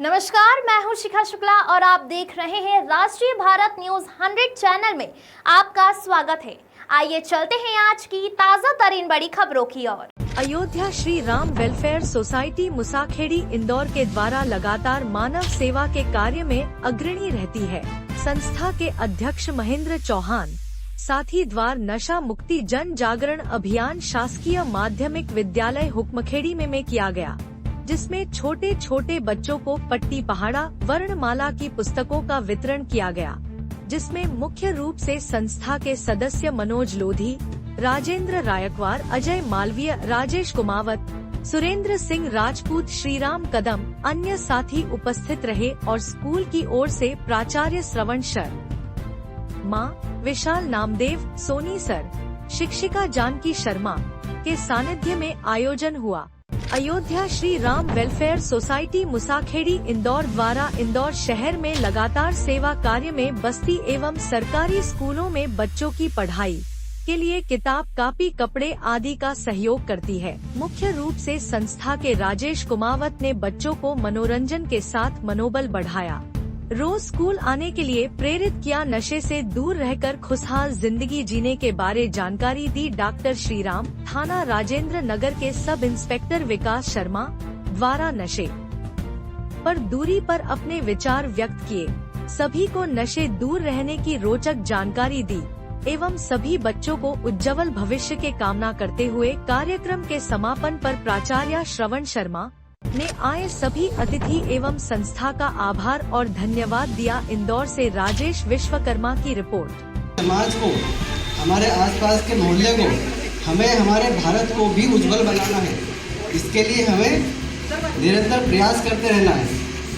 नमस्कार, मैं हूं शिखा शुक्ला और आप देख रहे हैं राष्ट्रीय भारत न्यूज 100 चैनल में आपका स्वागत है। आइए चलते हैं आज की ताजा तरीन बड़ी खबरों की ओर। अयोध्या श्री राम वेलफेयर सोसाइटी मुसाखेड़ी इंदौर के द्वारा लगातार मानव सेवा के कार्य में अग्रणी रहती है। संस्था के अध्यक्ष महेंद्र चौहान साथी द्वार नशा मुक्ति जन जागरण अभियान शासकीय माध्यमिक विद्यालय हुक्मखेड़ी में किया गया, जिसमें छोटे छोटे बच्चों को पट्टी पहाड़ा वर्णमाला की पुस्तकों का वितरण किया गया, जिसमें मुख्य रूप से संस्था के सदस्य मनोज लोधी, राजेंद्र रायकवार, अजय मालवीय, राजेश कुमावत, सुरेंद्र सिंह राजपूत, श्रीराम कदम अन्य साथी उपस्थित रहे और स्कूल की ओर से प्राचार्य श्रवण शर्मा, विशाल नामदेव, सोनी सर, शिक्षिका जानकी शर्मा के सानिध्य में आयोजन हुआ। अयोध्या श्री राम वेलफेयर सोसाइटी मुसाखेड़ी इंदौर द्वारा इंदौर शहर में लगातार सेवा कार्य में बस्ती एवं सरकारी स्कूलों में बच्चों की पढ़ाई के लिए किताब, कापी, कपड़े आदि का सहयोग करती है। मुख्य रूप से संस्था के राजेश कुमावत ने बच्चों को मनोरंजन के साथ मनोबल बढ़ाया, रोज स्कूल आने के लिए प्रेरित किया, नशे से दूर रहकर खुशहाल जिंदगी जीने के बारे जानकारी दी। डॉक्टर श्रीराम थाना राजेंद्र नगर के सब इंस्पेक्टर विकास शर्मा द्वारा नशे पर दूरी पर अपने विचार व्यक्त किए, सभी को नशे दूर रहने की रोचक जानकारी दी एवं सभी बच्चों को उज्जवल भविष्य के कामना करते हुए कार्यक्रम के समापन पर प्राचार्य श्रवण शर्मा ने आए सभी अतिथि एवं संस्था का आभार और धन्यवाद दिया। इंदौर से राजेश विश्वकर्मा की रिपोर्ट। समाज को, हमारे आसपास के मोहल्ले को, हमें हमारे भारत को भी उज्जवल बनाना है। इसके लिए हमें निरंतर प्रयास करते रहना है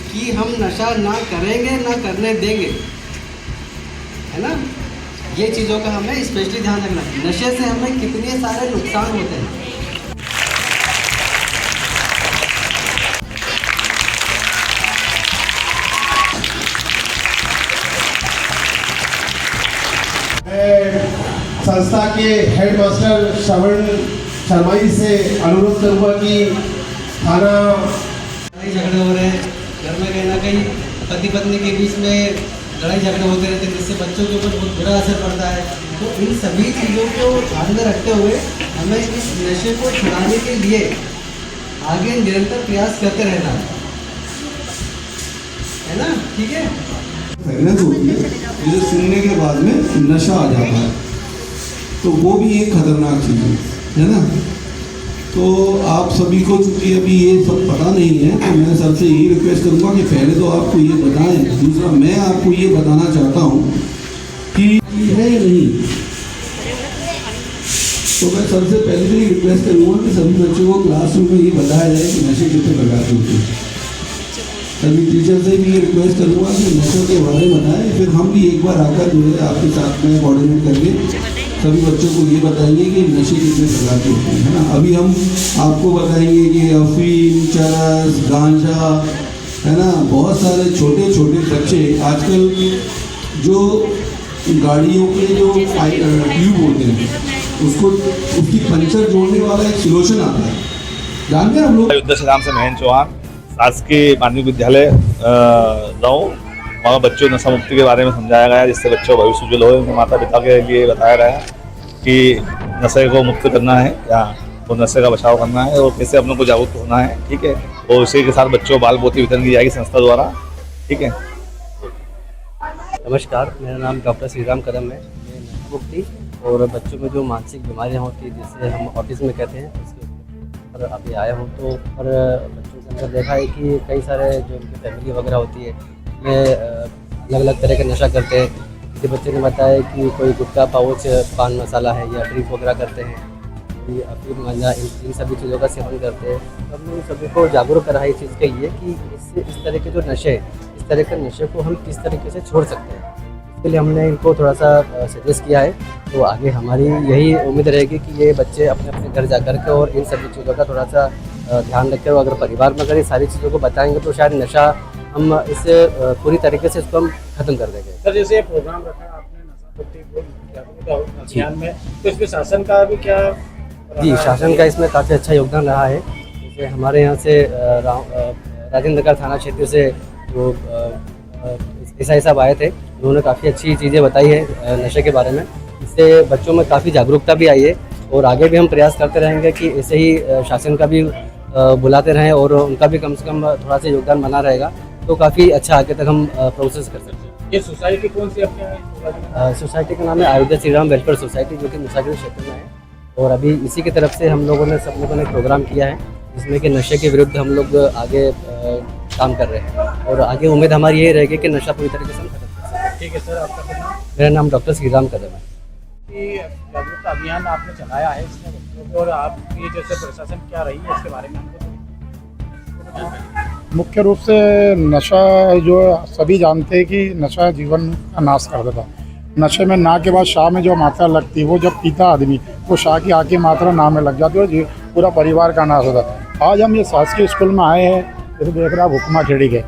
कि हम नशा ना करेंगे ना करने देंगे, है ना। ये चीज़ों का हमें स्पेशली ध्यान रखना है। नशे से हमें कितने सारे नुकसान होते हैं। संस्था के हेड मास्टर श्रवण शर्मा जी से अनुरोध करूँगा कि थाना लड़ाई झगड़े हो रहे हैं, घर में कहीं ना कहीं पति पत्नी के बीच में लड़ाई झगड़े होते रहते हैं, जिससे बच्चों के ऊपर बहुत बुरा असर पड़ता है। तो इन सभी चीज़ों को ध्यान में रखते हुए हमें इस नशे को छुड़ाने के लिए आगे निरंतर प्रयास करते रहना है ना। ठीक है, प्रेगनेंस होती है जिसे सुनने के बाद में नशा आ जाता है, तो वो भी एक खतरनाक चीज़ है ना। तो आप सभी को चूँकि अभी ये सब पता नहीं है, तो मैं सबसे यही रिक्वेस्ट करूँगा कि पहले तो आपको ये बताएं, दूसरा मैं आपको ये बताना चाहता हूँ कि है या नहीं। तो मैं सबसे पहले तो ये रिक्वेस्ट करूँगा कि सभी बच्चों को क्लासरूम में ये बताया जाए कि नशे कितने प्रकार के होते हैं। सभी टीचर से भी ये रिक्वेस्ट करूँगा कि नशों के बारे में बताएं, फिर हम भी एक बार आकर जो है आपके साथ में कोऑर्डिनेट करके सभी बच्चों को ये बताएंगे कि नशे कितने प्रकार के होते हैं, है ना। अभी हम आपको बताएंगे कि अफीम, चरस, गांजा, है ना, बहुत सारे छोटे छोटे बच्चे आजकल जो गाड़ियों के जो ट्यूब होते हैं उसकी पंचर जोड़ने वाला एक सोल्यूशन आता है, जानते हैं हम लोग। अयोध्या श्री राम से महेंद्र चौहान शासकीय माध्यमिक विद्यालय गाँव, वहाँ बच्चों को नशा मुक्ति के बारे में समझाया गया, जिससे बच्चों का भविष्य उज्जवल हो। उनके माता पिता के लिए बताया गया कि नशे को मुक्त करना है या तो नशे का बचाव करना है और कैसे अपनों को जागरूक होना है। ठीक है, और इसी के साथ बच्चों को बाल पोथी वितरण की जाएगी संस्था द्वारा। ठीक है। नमस्कार, मेरा नाम डॉक्टर श्रीराम कदम है। मैं नशा मुक्ति और बच्चों में जो मानसिक बीमारियाँ होती है जिसे हम ऑटिज्म कहते हैं, उसके ऊपर अभी आया हूँ। तो और बच्चों के अंदर देखा है कि कई सारे जो उनकी फैमिली वगैरह होती है में अलग अलग तरह का नशा करते हैं। किसी बच्चे ने बताया कि कोई गुटखा, पाउच, पान मसाला है या ड्रिंक वगैरह करते हैं, अफीम, गांजा, इन सभी चीज़ों का सेवन करते हैं। तो हमने उन सभी को जागरूक करा है इस चीज़ के लिए कि इस तरह के जो नशे, इस तरह के नशे को हम किस तरीके से छोड़ सकते हैं। इसके लिए हमने इनको थोड़ा सा सजेस्ट किया है। तो आगे हमारी यही उम्मीद रहेगी कि ये बच्चे अपने अपने घर जा कर के और इन सभी चीज़ों का थोड़ा सा ध्यान रखें। अगर परिवार में अगर ये सारी चीज़ों को बताएंगे तो शायद नशा हम इससे पूरी तरीके से इसको हम खत्म कर देंगे। सर, जैसे प्रोग्राम रखा आपने नशा मुक्ति अभियान में, तो इसमें शासन का भी क्या? जी, शासन का इसमें काफ़ी अच्छा योगदान रहा है। जैसे हमारे यहाँ से राजेंद्र नगर थाना क्षेत्र से जो एसआई साहब आए थे, उन्होंने काफ़ी अच्छी चीज़ें बताई है नशे के बारे में। इससे बच्चों में काफ़ी जागरूकता भी आई है और आगे भी हम प्रयास करते रहेंगे कि ऐसे ही शासन का भी बुलाते रहें और उनका भी कम से कम थोड़ा सा योगदान बना रहेगा, तो काफ़ी अच्छा आगे तक हम प्रोसेस कर सकते हैं। ये सोसाइटी कौन सी अपने सोसाइटी का नाम है अयोध्या श्री राम वेलफेयर सोसाइटी, जो कि मुसाखेड़ी क्षेत्र में है। और अभी इसी की तरफ से हम लोगों ने सब लोगों ने एक प्रोग्राम किया है जिसमें कि नशे के विरुद्ध हम लोग आगे काम कर रहे हैं और आगे उम्मीद हमारी यही रहेगी कि नशा पूरी तरीके से हम खत्म कर सकें। ठीक है सर, आपका कितना मेरा नाम डॉक्टर श्री राम कदम है। जागरूकता अभियान आपने चलाया है इसमें बच्चों को, और आपकी जैसे प्रशासन क्या रही है इसके बारे में हमको मुख्य रूप से नशा जो सभी जानते हैं कि नशा जीवन का नाश कर देता। नशे में ना के बाद शाह में जो मात्रा लगती है, वो जब पीता आदमी वो शाह की आके मात्रा ना में लग जाती है और पूरा परिवार का नाश होता है। आज हम ये शासकीय स्कूल में आए हैं, जैसे देख रहे हैं हुक्मा खेड़ी के।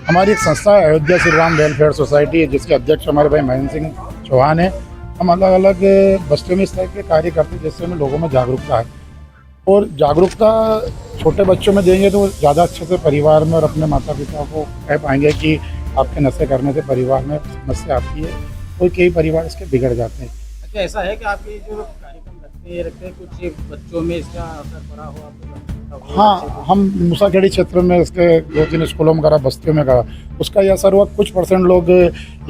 हमारी एक संस्था है अयोध्या श्री राम वेलफेयर सोसाइटी है, जिसके अध्यक्ष हमारे भाई महेंद्र सिंह चौहान है। हम अलग अलग बस्तियों में इस तरह के कार्य करते हैं जिससे हमें लोगों में जागरूकता है, और जागरूकता छोटे बच्चों में देंगे तो ज़्यादा अच्छे से परिवार में और अपने माता पिता को कह पाएंगे कि आपके नशे करने से परिवार में समस्या आती है, और कई परिवार इसके बिगड़ जाते हैं। अच्छा, ऐसा है कि आपके जो कार्यक्रम रखते हैं कुछ बच्चों में इसका असर पड़ा हो आपको? हाँ, हम मुसाखेड़ी क्षेत्र में इसके 2-3 स्कूलों में करा, बस्तियों में करा। उसका ये असर हुआ, कुछ % लोग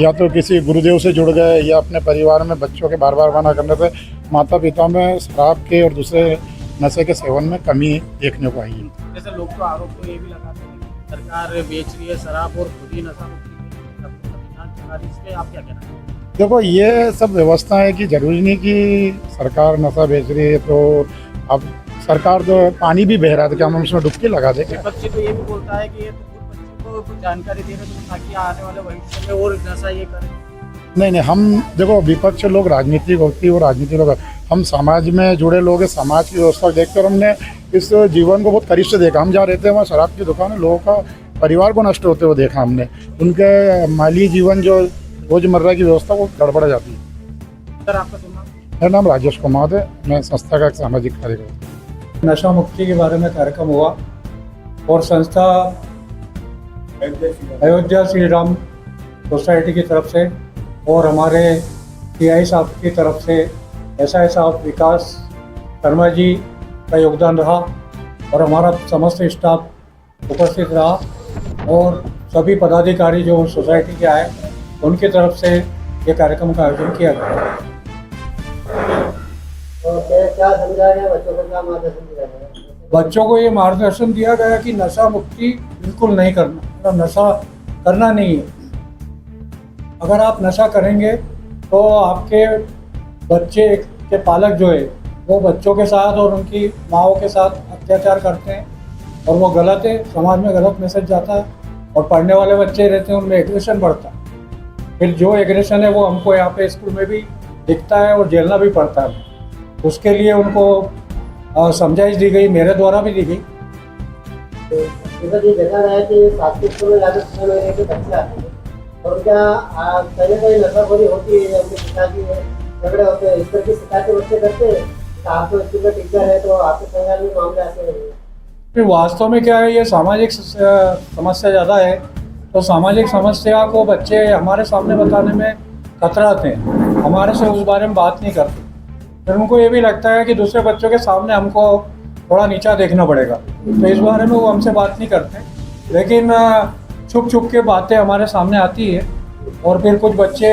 या तो किसी गुरुदेव से जुड़ गए या अपने परिवार में बच्चों के बार बार मना करने से माता पिता में शराब के और दूसरे नशे के सेवन में कमी देखने को आई है। जैसे लोग तो आरोप तो ये भी लगाते हैं कि सरकार बेच रही है शराब और खुद ही नशा मुक्ति चला रही है, इस पे आप क्या कहना है? देखो, ये सब व्यवस्था है कि जरूरी नहीं कि सरकार नशा बेच रही है तो अब सरकार तो पानी भी बह रहा था, क्या हम उसमें डुबकी लगा दें? विपक्ष तो ये भी बोलता है कि ये तो खुद बच्चों को जानकारी दे रहे हैं ताकि आने वाले भविष्य में और नशा ये करें। नहीं, हम देखो, विपक्ष लोग राजनीतिक होती है और राजनीतिक लोग, हम समाज में जुड़े लोग हैं, समाज की व्यवस्था देखकर हमने इस जीवन को बहुत करीब से देखा। हम जहाँ रहते हैं वहाँ शराब की दुकान है, लोगों का परिवार को नष्ट होते हुए देखा हमने। उनके माली जीवन जो रोजमर्रा की व्यवस्था वो गड़बड़ जाती है। सर, आपका सुनना? मेरा नाम राजेश कुमार है, मैं संस्था का एक सामाजिक कार्यकर्ता। नशा मुक्ति के बारे में कार्यक्रम हुआ और संस्था अयोध्या श्री राम सोसाइटी की तरफ से और हमारे PI साहब की तरफ से SI साहब विकास शर्मा जी का योगदान रहा और हमारा समस्त स्टाफ उपस्थित रहा और सभी पदाधिकारी जो सोसाइटी के आए उनकी तरफ से ये कार्यक्रम का आयोजन किया गया। तो क्या समझाया गया बच्चों को, क्या मार्गदर्शन दिया गया? बच्चों को ये मार्गदर्शन दिया गया कि नशा मुक्ति बिल्कुल नहीं करना, नशा करना नहीं है। अगर आप नशा करेंगे तो आपके बच्चे के पालक जो है वो बच्चों के साथ और उनकी माँओं के साथ अत्याचार करते हैं और वो गलत है, समाज में गलत मैसेज जाता है और पढ़ने वाले बच्चे रहते हैं उनमें एग्रेशन बढ़ता है। फिर जो एग्रेशन है वो हमको यहाँ पे स्कूल में भी दिखता है और झेलना भी पड़ता है। उसके लिए उनको समझाइश दी गई, मेरे द्वारा भी दी गई। तो ये देखा गया कि शासकीय स्कूल में ज़्यादा 6 महीने के बच्चे आते हैं और क्या कहीं ना कहीं नशाखोरी होती है, उनके पिताजी झगड़े होते हैं, इस तरह की शिकायतें बच्चे करते हैं। आप तो स्कूल में टीचर है तो आपके संज्ञान में मामले आते हैं? फिर वास्तव में क्या है, ये सामाजिक समस्या ज़्यादा है, तो सामाजिक समस्या को बच्चे हमारे सामने बताने में कतराते हैं, हमारे से उस बारे में बात नहीं करते। फिर उनको ये भी लगता है कि दूसरे बच्चों के सामने हमको थोड़ा नीचा देखना पड़ेगा, तो इस बारे में वो हमसे बात नहीं करते। लेकिन छुप छुप के बातें हमारे सामने आती है और फिर कुछ बच्चे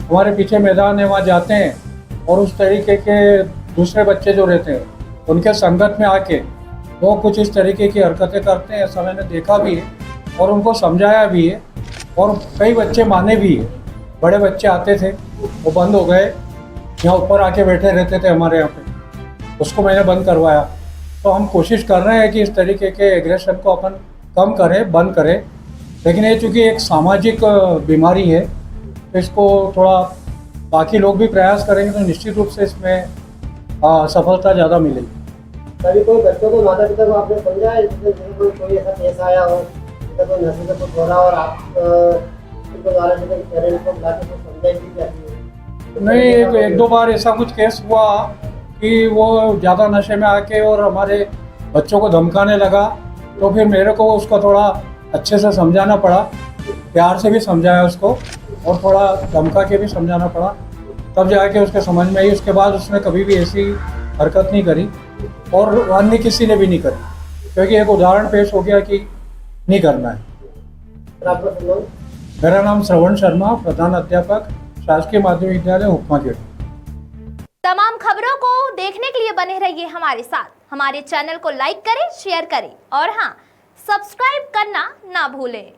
हमारे पीछे मैदान है वहाँ जाते हैं और उस तरीके के दूसरे बच्चे जो रहते हैं उनके संगत में आके वो कुछ इस तरीके की हरकतें करते हैं। ऐसा मैंने देखा भी है और उनको समझाया भी है और कई बच्चे माने भी है। बड़े बच्चे आते थे वो बंद हो गए, यहाँ ऊपर आके बैठे रहते थे हमारे यहाँ पे, उसको मैंने बंद करवाया। तो हम कोशिश कर रहे हैं कि इस तरीके के एग्रेशन को अपन कम करें, बंद करें। लेकिन ये चूँकि एक सामाजिक बीमारी है तो इसको थोड़ा बाकी लोग भी प्रयास करेंगे तो निश्चित रूप से इसमें सफलता ज़्यादा मिलेगी। कभी कोई बच्चों को माता पिता को आपने समझाया कोई ऐसा केस आया हो कोई नशे से कुछ हो रहा और आप द्वारा पेरेंट्स को बुला के समझाई दी जाती है? नहीं, एक दो बार ऐसा कुछ केस हुआ कि वो ज़्यादा नशे में आके और हमारे बच्चों को धमकाने लगा, तो फिर मेरे को उसका थोड़ा अच्छे से समझाना पड़ा, प्यार से भी समझाया उसको और थोड़ा धमका के भी समझाना पड़ा, तब जाके उसके समझ में आई। उसके बाद उसने कभी भी ऐसी हरकत नहीं करी और अन्य किसी ने भी नहीं करी, क्योंकि एक उदाहरण पेश हो गया कि नहीं करना है। मेरा नाम श्रवण शर्मा, प्रधान अध्यापक, शासकीय माध्यमिक विद्यालय हुक्मा खेड़ी। तमाम खबरों को देखने के लिए बने रहिए हमारे साथ। हमारे चैनल को लाइक करें, शेयर करें और हाँ, सब्सक्राइब करना ना भूलें।